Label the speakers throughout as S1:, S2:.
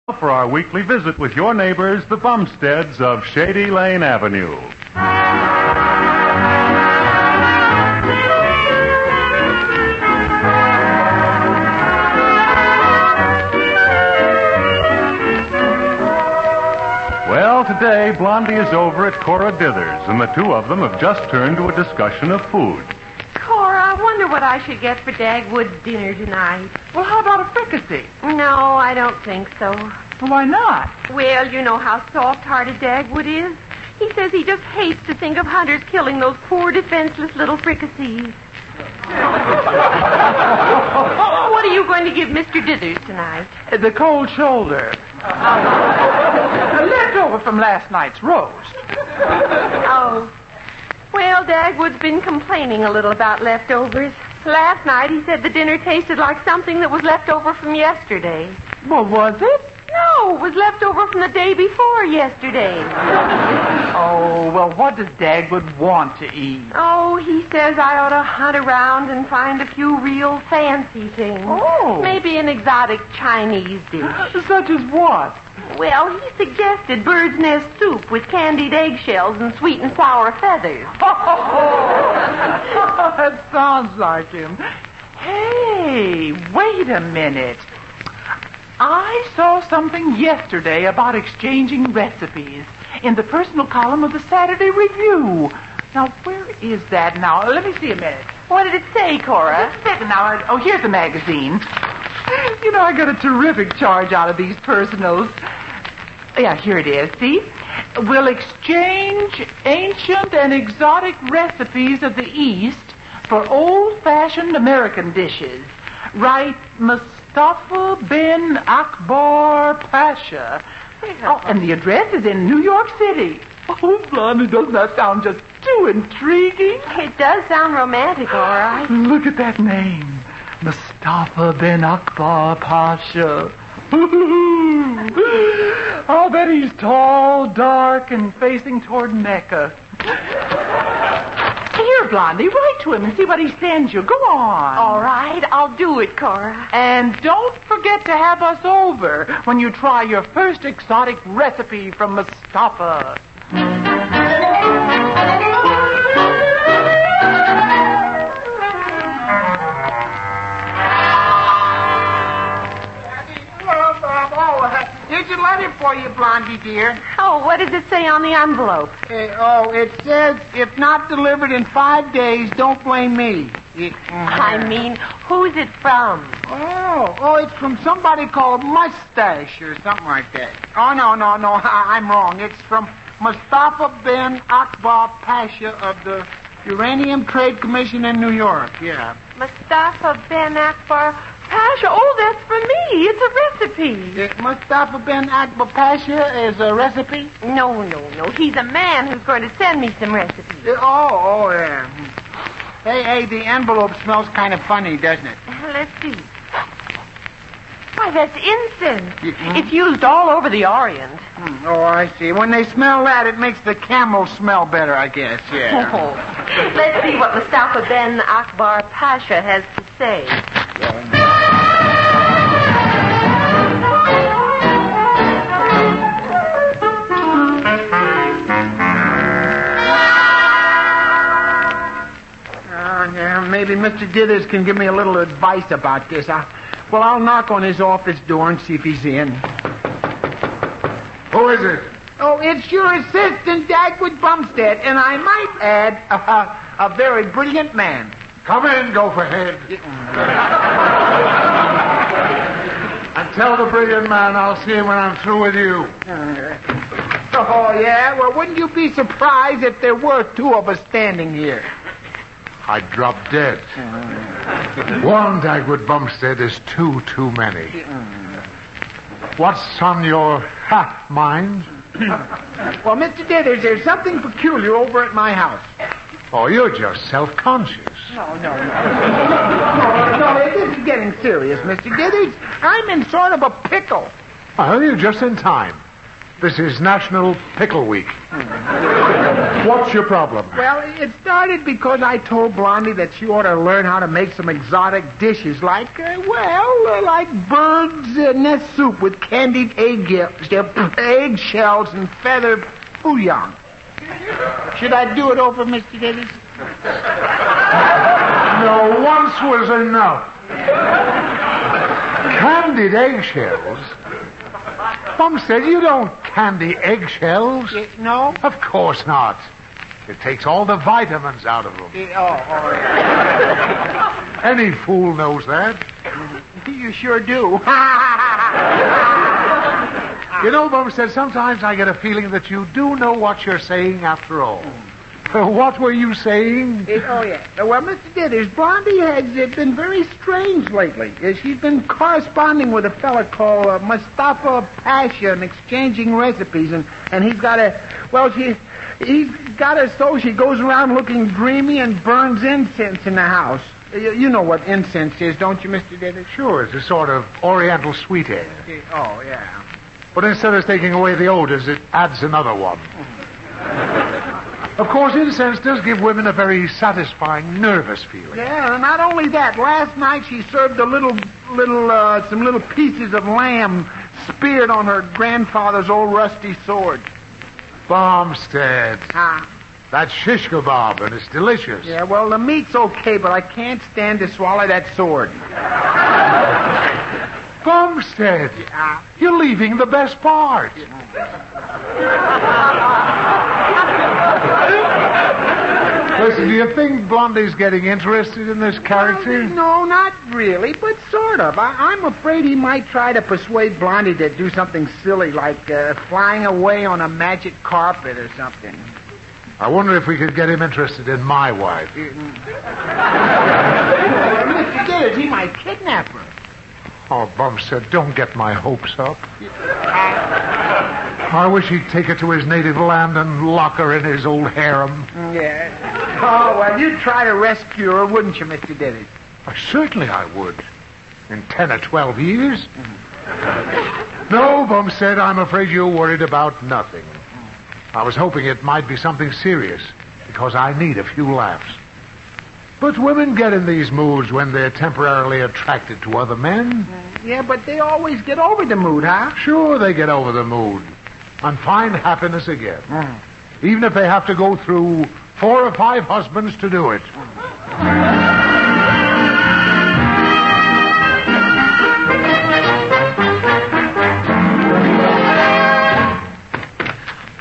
S1: For our weekly visit with your neighbors, the Bumsteads of Shady Lane Avenue. Well, today, Blondie is over at Cora Dithers, and the two of them have just turned to a discussion of food.
S2: Cora, I wonder what I should get for Dagwood's dinner tonight.
S3: Well, how about a fricassee?
S2: No, I don't think so.
S3: Well, why not?
S2: Well, you know how soft-hearted Dagwood is. He says he just hates to think of hunters killing those poor, defenseless little fricassees. What are you going to give Mr. Dithers tonight?
S3: The cold shoulder. A leftover from last night's roast.
S2: Oh. Well, Dagwood's been complaining a little about leftovers. Last night he said the dinner tasted like something that was left over from yesterday.
S3: Well, was it?
S2: No, it was left over from the day before yesterday.
S3: Oh, well, what does Dagwood want to eat?
S2: Oh, he says I ought to hunt around and find a few real fancy things.
S3: Oh.
S2: Maybe an exotic Chinese dish.
S3: Such as what?
S2: Well, he suggested bird's nest soup with candied eggshells and sweet and sour feathers.
S3: That sounds like him. Hey, wait a minute. I saw something yesterday about exchanging recipes in the personal column of the Saturday Review. Now, where is that now? Let me see a minute.
S2: What did it say, Cora?
S3: Just a second now. Oh, here's the magazine. You know, I got a terrific charge out of these personals. Yeah, here it is. See? We'll exchange ancient and exotic recipes of the East for old-fashioned American dishes. Right, Mustafa bin Akbar Pasha. Oh, and the address is in New York City. Oh, Blondie, doesn't that sound just too intriguing?
S2: It does sound romantic, all right.
S3: Look at that name. Mustafa bin Akbar Pasha. I'll bet he's tall, dark, and facing toward Mecca. Here, Blondie, write to him and see what he sends you. Go on.
S2: All right, I'll do it, Cora.
S3: And don't forget to have us over when you try your first exotic recipe from Mustafa.
S4: Here's a letter for you, Blondie, dear.
S2: Oh, what does it say on the envelope?
S4: It says, if not delivered in 5 days, don't blame me.
S2: I mean, who's it from?
S4: Oh, it's from somebody called Mustache or something like that. Oh, no, I'm wrong. It's from Mustafa bin Akbar Pasha of the Uranium Trade Commission in New York, yeah.
S2: Mustafa bin Akbar Pasha. Oh, that's for me. It's a recipe.
S4: Mustafa bin Akbar Pasha is a recipe?
S2: No. He's a man who's going to send me some recipes.
S4: Yeah. Hey, the envelope smells kind of funny, doesn't it?
S2: Let's see. Why, that's incense.
S4: Mm-hmm.
S2: It's used all over the Orient.
S4: Oh, I see. When they smell that, it makes the camel smell better, I guess, yeah.
S2: Oh. Let's see what Mustafa bin Akbar Pasha has to say.
S4: Maybe Mr. Dithers can give me a little advice about this. I'll knock on his office door and see if he's in.
S5: Who is it?
S4: Oh, it's your assistant, Dagwood Bumstead, and I might add, a very brilliant man.
S5: Come in, Gopherhead. And tell the brilliant man I'll see him when I'm through with you.
S4: Oh, yeah? Well, wouldn't you be surprised if there were two of us standing here?
S5: I'd drop dead. One Dagwood Bumstead is too many. What's on your mind?
S4: Well, Mr. Dithers, there's something peculiar over at my house.
S5: Oh, you're just self-conscious.
S4: No, this is getting serious, Mr. Dithers. I'm in sort of a pickle.
S5: Well, you're just in time. This is National Pickle Week. What's your problem?
S4: Well, it started because I told Blondie that she ought to learn how to make some exotic dishes like, like bird's nest soup with candied eggshells and feathered bouillon. Should I do it over, Mr. Davis?
S5: No, once was enough. Candied eggshells? Bumstead, you don't candy eggshells.
S4: No?
S5: Of course not. It takes all the vitamins out of them. Any fool knows that.
S4: You sure do.
S5: You know, Bumstead, sometimes I get a feeling that you do know what you're saying after all. What were you saying?
S4: Well, Mr. Dithers, Blondie has been very strange lately. She's been corresponding with a fella called Mustafa Pasha and exchanging recipes, and he's got he's got her so she goes around looking dreamy and burns incense in the house. You know what incense is, don't you, Mr. Dithers?
S5: Sure, it's a sort of oriental sweet egg.
S4: Oh, yeah.
S5: But instead of taking away the odors, it adds another one. Of course, incense does give women a very satisfying, nervous feeling.
S4: Yeah, and not only that. Last night she served some little pieces of lamb speared on her grandfather's old rusty sword.
S5: Bumstead. That's shish kebab, and it's delicious.
S4: Yeah, well, the meat's okay, but I can't stand to swallow that sword.
S5: Bumstead, you're leaving the best part. Listen, do you think Blondie's getting interested in this character?
S4: No, not really, but sort of. I'm afraid he might try to persuade Blondie to do something silly, like flying away on a magic carpet or something.
S5: I wonder if we could get him interested in my wife.
S4: Mr. Dillard, he might kidnap her.
S5: Oh, Bumstead, don't get my hopes up. I wish he'd take her to his native land and lock her in his old harem.
S4: Yeah. Oh, well, you'd try to rescue her, wouldn't you, Mr. Dillard?
S5: Certainly I would. In 10 or 12 years. No, Bumstead, I'm afraid you're worried about nothing. I was hoping it might be something serious, because I need a few laughs. But women get in these moods when they're temporarily attracted to other men.
S4: Yeah, but they always get over the mood, huh?
S5: Sure, they get over the mood and find happiness again. Even if they have to go through 4 or 5 husbands to do it.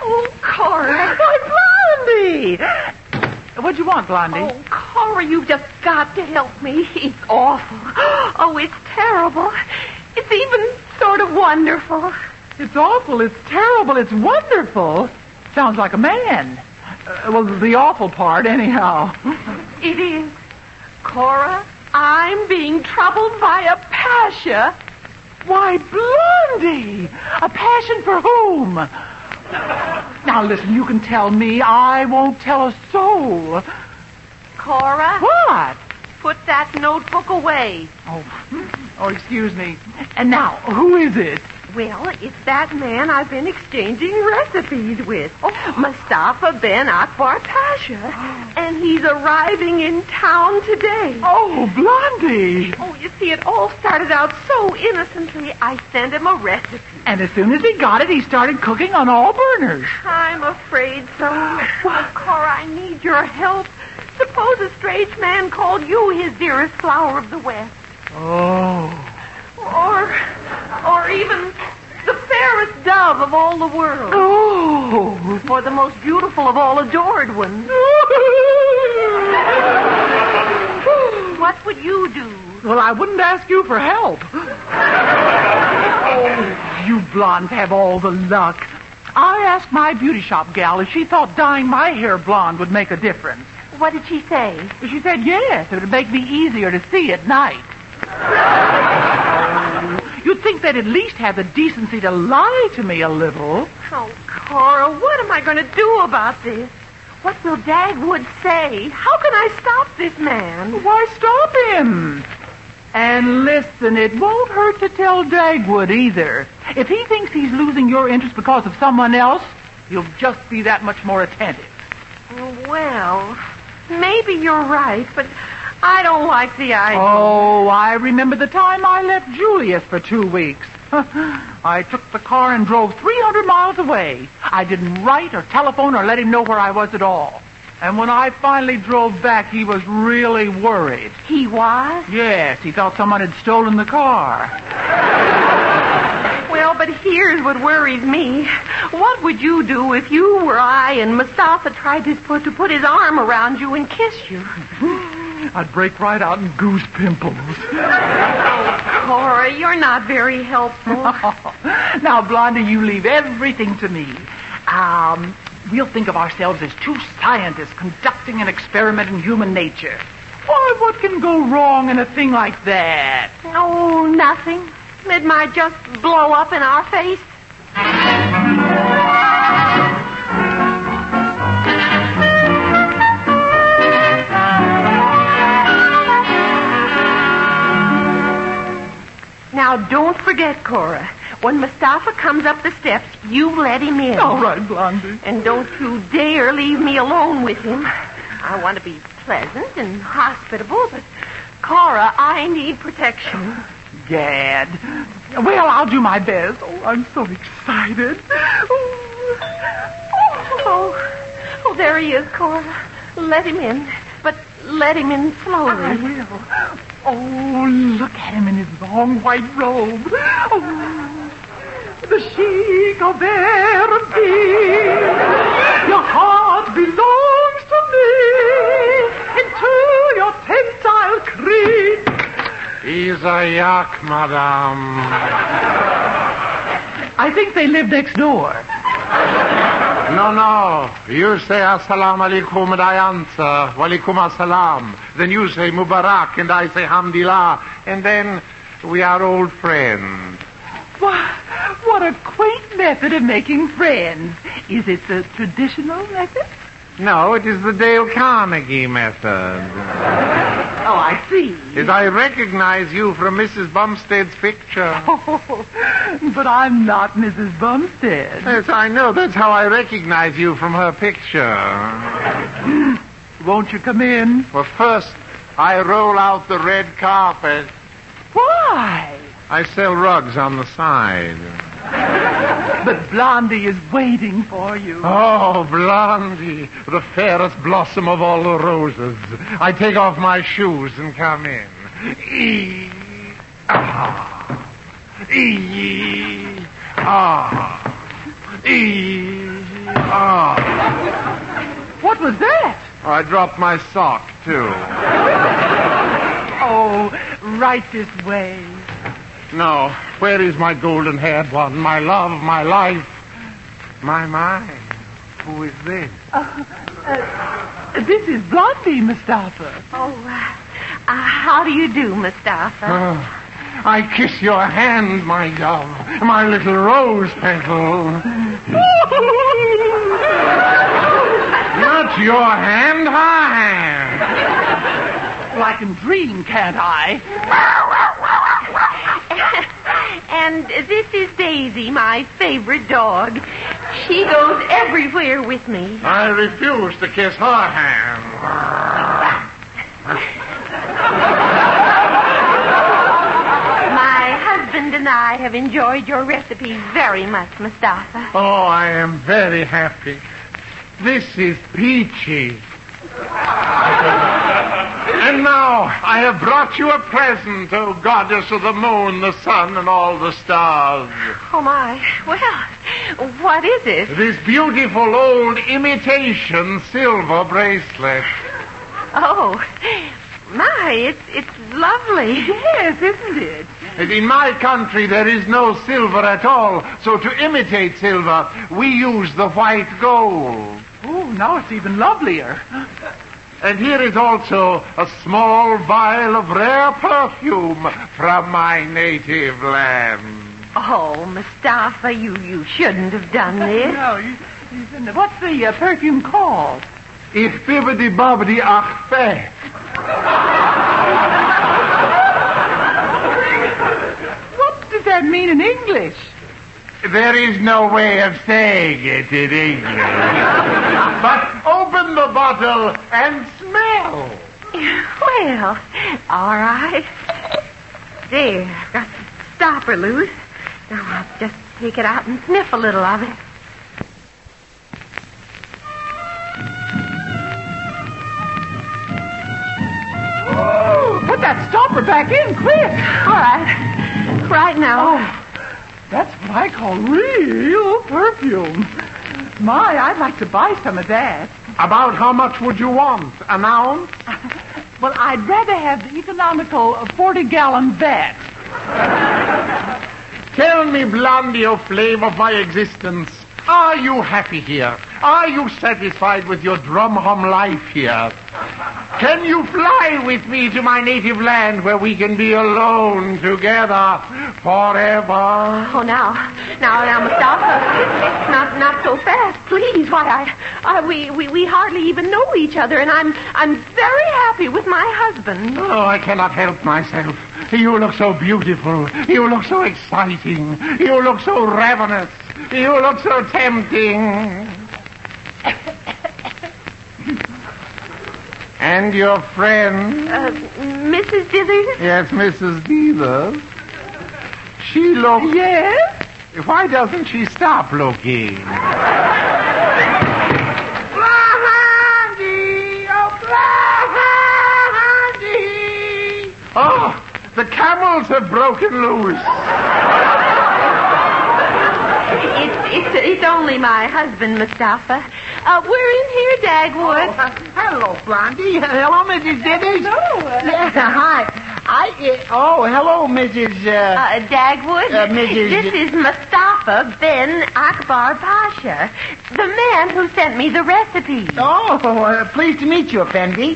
S2: Oh, Cora. Why, Blondie!
S3: What'd you want, Blondie?
S2: Oh, Cora, you've just got to help me. It's awful. Oh, it's terrible. It's even sort of wonderful.
S3: It's awful, it's terrible, it's wonderful. Sounds like a man. Well, the awful part, anyhow.
S2: It is. Cora, I'm being troubled by a passion.
S3: Why, Blondie! A passion for whom? Now, listen, you can tell me. I won't tell a soul.
S2: Cora?
S3: What?
S2: Put that notebook away.
S3: Oh, excuse me. And now, who is it?
S2: Well, it's that man I've been exchanging recipes with. Mustafa Ben Akbar Pasha. And he's arriving in town today.
S3: Oh, Blondie.
S2: Oh, you see, it all started out so innocently. I sent him a recipe.
S3: And as soon as he got it, he started cooking on all burners.
S2: I'm afraid so. Well, Cora, I need your help. Suppose a strange man called you his dearest flower of the West.
S3: Oh.
S2: Or even the fairest dove of all the world.
S3: Oh.
S2: Or the most beautiful of all adored ones. What would you do?
S3: Well, I wouldn't ask you for help. Oh, you blondes have all the luck. I asked my beauty shop gal if she thought dyeing my hair blonde would make a difference.
S2: What did she say?
S3: She said yes, it would make me easier to see at night. You'd think they'd at least have the decency to lie to me a little.
S2: Oh, Cora, what am I going to do about this? What will Dagwood say? How can I stop this man?
S3: Why stop him? And listen, it won't hurt to tell Dagwood either. If he thinks he's losing your interest because of someone else, he'll just be that much more attentive.
S2: Well, maybe you're right, but I don't like the idea.
S3: Oh, I remember the time I left Julius for 2 weeks. I took the car and drove 300 miles away. I didn't write or telephone or let him know where I was at all. And when I finally drove back, he was really worried.
S2: He was?
S3: Yes, he thought someone had stolen the car.
S2: Well, but here's what worries me. What would you do if you were I and Mustafa tried to put his arm around you and kiss you?
S3: I'd break right out in goose pimples.
S2: Cora, you're not very helpful.
S3: Now, Blondie, you leave everything to me. We'll think of ourselves as two scientists conducting an experiment in human nature. Why, what can go wrong in a thing like that?
S2: Oh, nothing. It might just blow up in our face. Now, don't forget, Cora. When Mustafa comes up the steps, you let him in.
S3: All right, Blondie.
S2: And don't you dare leave me alone with him. I want to be pleasant and hospitable, but, Cora, I need protection.
S3: Gad. Well, I'll do my best. Oh, I'm so excited.
S2: Oh, there he is, Cora. Let him in. But let him in slowly.
S3: I will. Oh, look at him in his long white robe. Oh, the chic of Verdi. Your heart belongs to me. Into your tensile creed.
S5: He's a yak, madame.
S3: I think they live next door.
S5: No. You say assalamu alaikum and I answer walaikum assalam. Then you say Mubarak and I say Hamdillah. And then we are old friends.
S3: What a quaint method of making friends. Is it the traditional method?
S5: No, it is the Dale Carnegie method.
S3: Oh, I see.
S5: As I recognize you from Mrs. Bumstead's picture.
S3: Oh, but I'm not Mrs. Bumstead.
S5: Yes, I know. That's how I recognize you from her picture.
S3: Won't you come in?
S5: Well, first, I roll out the red carpet.
S3: Why?
S5: I sell rugs on the side.
S3: But Blondie is waiting for you.
S5: Oh, Blondie, the fairest blossom of all the roses. I take off my shoes and come in.
S3: What was that?
S5: I dropped my sock, too.
S3: Oh, right this way.
S5: No, where is my golden-haired one? My love, my life, my mind. Who is this?
S3: This is Blondie, Mustafa.
S2: Oh, how do you do, Mustafa?
S5: I kiss your hand, my dove, my little rose petal. Not your hand, her hand.
S3: Well, I can dream, can't I?
S2: And this is Daisy, my favorite dog. She goes everywhere with me.
S5: I refuse to kiss her hand.
S2: My husband and I have enjoyed your recipe very much, Mustafa.
S5: Oh, I am very happy. This is peachy. And now I have brought you a present, O goddess of the moon, the sun, and all the stars.
S2: Oh, my. Well, what is it?
S5: This beautiful old imitation silver bracelet.
S2: Oh, my, it's lovely.
S3: Yes, isn't it?
S5: And in my country, there is no silver at all. So to imitate silver, we use the white gold.
S3: Oh, now it's even lovelier.
S5: And here is also a small vial of rare perfume from my native land.
S2: Oh, Mustafa, you shouldn't have done this.
S3: No, what's the perfume called?
S5: Ich bibbidi bobbidi ach feh.
S3: that mean in English?
S4: There is no way of saying it in English. But open the bottle and smell.
S2: Well, all right. There, got the stopper loose. Now I'll just take it out and sniff a little of it.
S3: Put that stopper back in, quick.
S2: All right. Right now.
S3: Oh, that's what I call real perfume. My, I'd like to buy some of that.
S4: About how much would you want? An ounce?
S3: Well, I'd rather have the economical 40-gallon vat.
S4: Tell me, Blondie, O flame of my existence, are you happy here? Are you satisfied with your drum-hum life here? Can you fly with me to my native land where we can be alone together forever?
S2: Oh, now, Mustafa, not so fast, please. Why, we hardly even know each other, and I'm very happy with my husband.
S4: Oh, I cannot help myself. You look so beautiful. You look so exciting. You look so ravenous. You look so tempting. And your friend?
S2: Mrs. Dithers?
S4: Yes, Mrs. Dithers. She looks...
S3: Yes?
S4: Why doesn't she stop looking? Blondie! Oh, Blondie! Oh, the camels have broken loose.
S2: It's only my husband, Mustafa. We're in here, Dagwood.
S4: Hello, Blondie. Hello, Mrs. Dithers. Hi. Hello, Mrs.
S2: Dagwood.
S4: Mrs.
S2: This is Mustafa bin Akbar Pasha, the man who sent me the recipe.
S4: Oh, pleased to meet you, Effendi.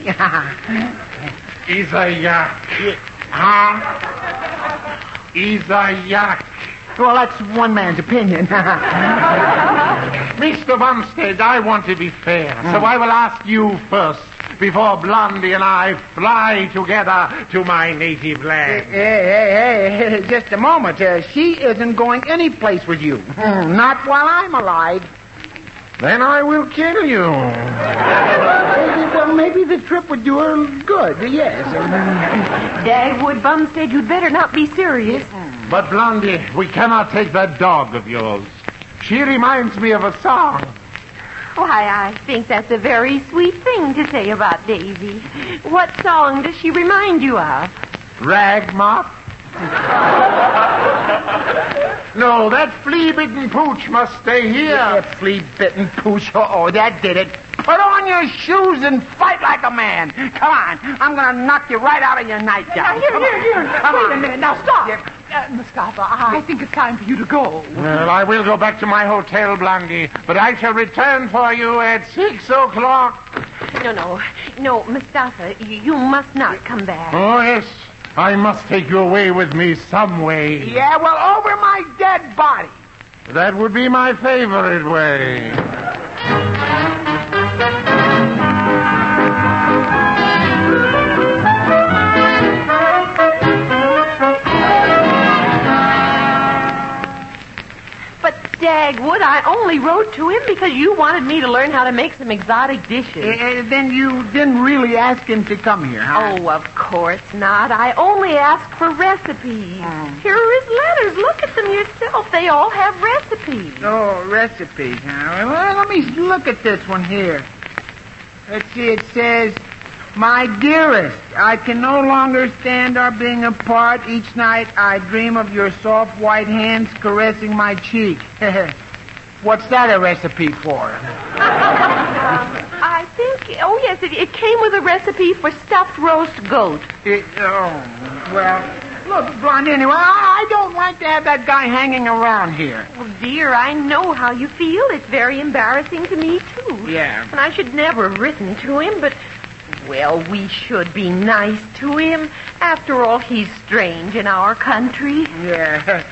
S4: He's a yak. He's a yak. Well, that's one man's opinion. Mr. Bumstead, I want to be fair, so I will ask you first, before Blondie and I fly together to my native land. Hey, just a moment. She isn't going any place with you. Not while I'm alive. Then I will kill you. Maybe the trip would do her good, yes.
S2: Dagwood, Bumstead, you'd better not be serious.
S4: But, Blondie, we cannot take that dog of yours. She reminds me of a song.
S2: Why, I think that's a very sweet thing to say about Daisy. What song does she remind you of?
S4: Rag mop? No, that flea-bitten pooch must stay here.
S6: Yeah, flea-bitten pooch. Oh, that did it. Put on your shoes and fight like a man. Come on. I'm going to knock you right out of your nightgown.
S3: Here.
S6: Come
S3: Wait a minute. Now, stop. Mustafa, I think it's time for you to go.
S4: Well, I will go back to my hotel, Blondie, but I shall return for you at 6 o'clock.
S2: No, Mustafa, you must not come back.
S4: Oh, yes. I must take you away with me some way.
S6: Yeah, well, over my dead body.
S4: That would be my favorite way.
S2: Dagwood, I only wrote to him because you wanted me to learn how to make some exotic dishes.
S6: Then you didn't really ask him to come here, huh?
S2: Oh, of course not. I only asked for recipes. Here are his letters. Look at them yourself. They all have recipes.
S6: Oh, recipes, huh? Well, let me look at this one here. Let's see, it says, "My dearest, I can no longer stand our being apart. Each night I dream of your soft white hands caressing my cheek." What's that a recipe for?
S2: I think, yes, it came with a recipe for stuffed roast goat.
S6: Well, look, Blondie, anyway, I don't like to have that guy hanging around here.
S2: Oh, dear, I know how you feel. It's very embarrassing to me, too.
S6: Yeah.
S2: And I should never have written to him, but... well, we should be nice to him. After all, he's strange in our country.
S6: Yeah,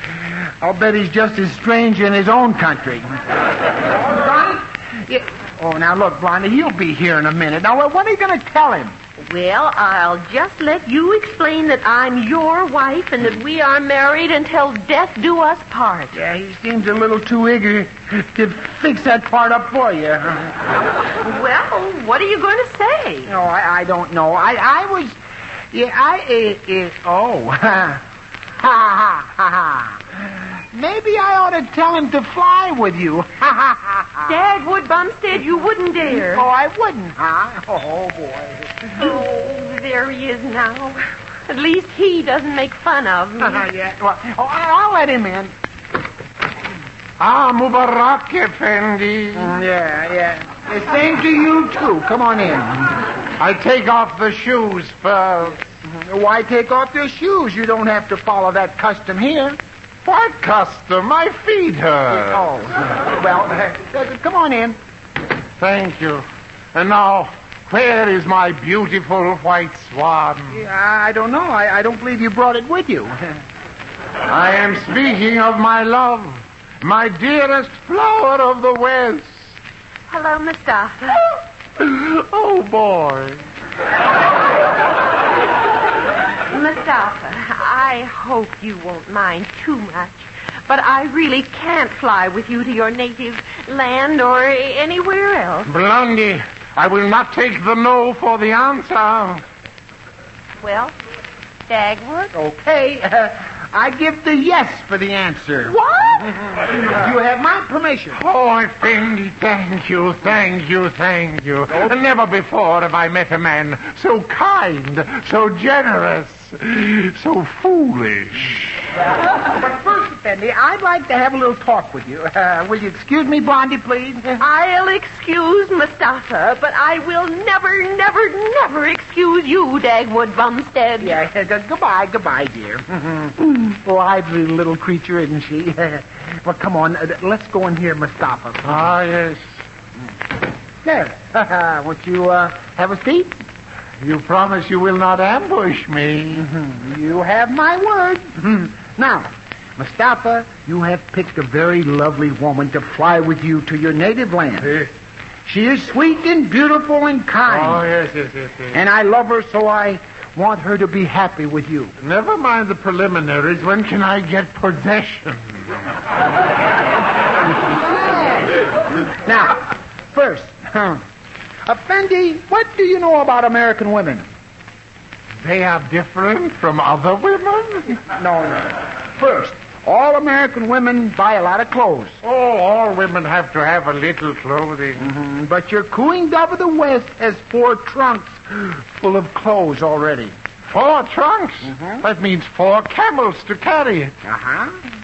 S6: I'll bet he's just as strange in his own country. Blondie? Yeah. Oh, now look, Blondie, he'll be here in a minute. Now, what are you going to tell him?
S2: Well, I'll just let you explain that I'm your wife and that we are married until death do us part.
S6: Yeah, he seems a little too eager to fix that part up for you.
S2: Well, what are you going to say?
S6: No, I don't know. I was... Yeah, oh. Ha, ha, ha, ha. Maybe I ought to tell him to fly with you. Ha, ha, ha, ha.
S2: Dagwood Bumstead, you wouldn't dare.
S6: Oh, I wouldn't, huh? Oh, boy.
S2: Oh, there he is now. At least he doesn't make fun of me.
S6: Yeah, well, I'll let him in.
S5: Mubarak, Effendi.
S6: Yeah. The same to you, too. Come on in.
S5: I take off the shoes first.
S6: Why take off your shoes? You don't have to follow that custom here.
S5: What custom? My feet hurt.
S6: Oh, well, come on in.
S5: Thank you. And now, where is my beautiful white swan?
S6: I don't know. I don't believe you brought it with you.
S5: I am speaking of my love, my dearest flower of the West.
S2: Hello, Mustafa.
S5: Oh, boy.
S2: Mustafa, I hope you won't mind too much, but I really can't fly with you to your native land or anywhere else.
S5: Blondie, I will not take the no for the answer.
S2: Well, Dagwood?
S6: Okay, I give the yes for the answer.
S2: What?
S6: You have my permission.
S5: Oh, Effendi, thank you. Never before have I met a man so kind, so generous, so foolish.
S6: But first, Effendi, I'd like to have a little talk with you. Will you excuse me, Blondie, please?
S2: I'll excuse Mustafa, but I will never excuse you, Dagwood Bumstead.
S6: Yeah, goodbye, dear. Lively little creature, isn't she? Well, come on, let's go in here, Mustafa.
S5: Ah, yes.
S6: There. Won't you have a seat?
S5: You promise you will not ambush me.
S6: You have my word. Now, Mustafa, you have picked a very lovely woman to fly with you to your native land. She is sweet and beautiful and kind.
S5: Oh, yes.
S6: And I love her, so I want her to be happy with you.
S5: Never mind the preliminaries. When can I get possession?
S6: Now, first, Effendi, what do you know about American women?
S5: They are different from other women?
S6: No. First, all American women buy a lot of clothes.
S5: Oh, all women have to have a little clothing.
S6: But your cooing dove of the West has 4 trunks full of clothes already.
S5: 4 trunks? That means 4 camels to carry it.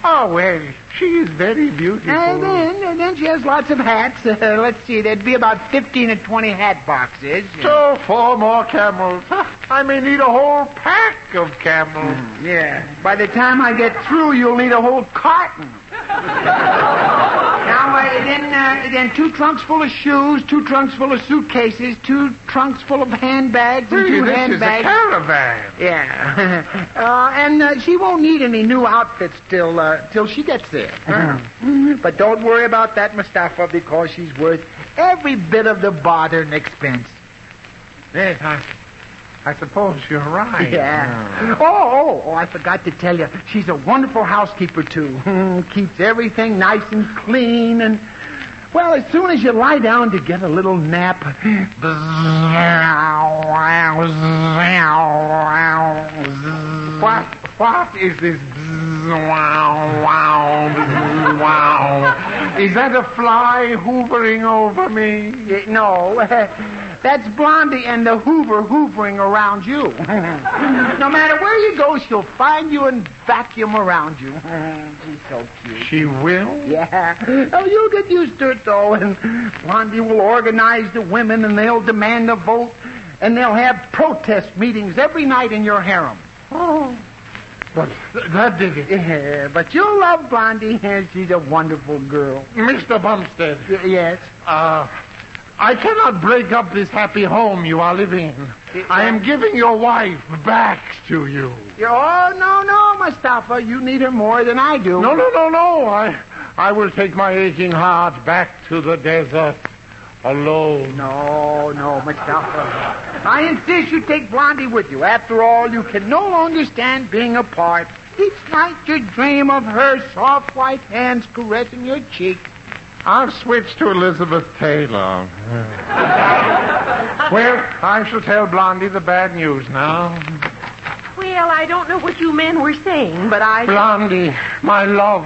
S5: Oh, well, she is very beautiful.
S6: And then she has lots of hats. Let's see, there'd be about 15 or 20 hat boxes.
S5: So 4 more camels. I may need a whole pack of camels.
S6: Yeah. By the time I get through, you'll need a whole carton. Now, then 2 trunks full of shoes, 2 trunks full of suitcases, 2 trunks full of handbags, and 2 handbags.
S5: This is a caravan.
S6: Yeah. And she won't need any new outfits till she gets there. But don't worry about that, Mustafa, because she's worth every bit of the bother and expense.
S5: Yes, I suppose you're right.
S6: Yeah. Oh, I forgot to tell you. She's a wonderful housekeeper, too. Keeps everything nice and clean. And, well, as soon as you lie down to get a little nap...
S5: What is this? Is that a fly hovering over me?
S6: No. That's Blondie and the Hoover hoovering around you. No matter where you go, she'll find you and vacuum around you. She's so cute.
S5: She will?
S6: Yeah. Oh, you'll get used to it, though. And Blondie will organize the women, and they'll demand a vote, and they'll have protest meetings every night in your harem.
S5: Oh. But that did it.
S6: Yeah, but you'll love Blondie. She's a wonderful girl.
S5: Mr. Bumstead.
S6: Yes?
S5: I cannot break up this happy home you are living in. I am giving your wife back to you.
S6: Oh, no, Mustafa. You need her more than I do.
S5: No. I will take my aching heart back to the desert Alone.
S6: No, Mustafa. I insist you take Blondie with you. After all, you can no longer stand being apart. Each night you dream of her soft white hands caressing your cheek.
S7: I'll switch to Elizabeth Taylor. Well, I shall tell Blondie the bad news now.
S2: Well, I don't know what you men were saying, but
S7: Blondie, my love,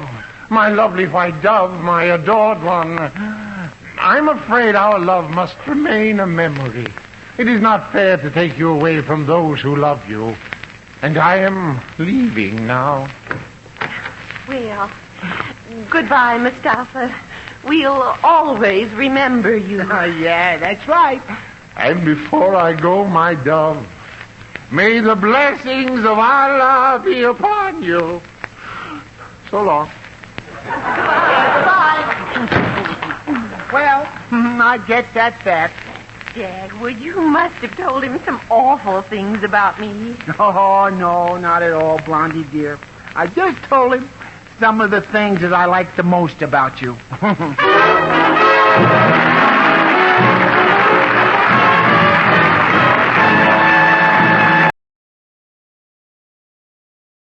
S7: my lovely white dove, my adored one. I'm afraid our love must remain a memory. It is not fair to take you away from those who love you. And I am leaving now.
S2: Well, goodbye, Mustafa. We'll always remember you.
S6: Yeah, that's right.
S7: And before I go, my dove, may the blessings of Allah be upon you. So long.
S6: Bye. Well, I guess that's that.
S2: Dagwood, you must have told him some awful things about me.
S6: Oh, no, not at all, Blondie dear. I just told him some of the things that I like the most about you.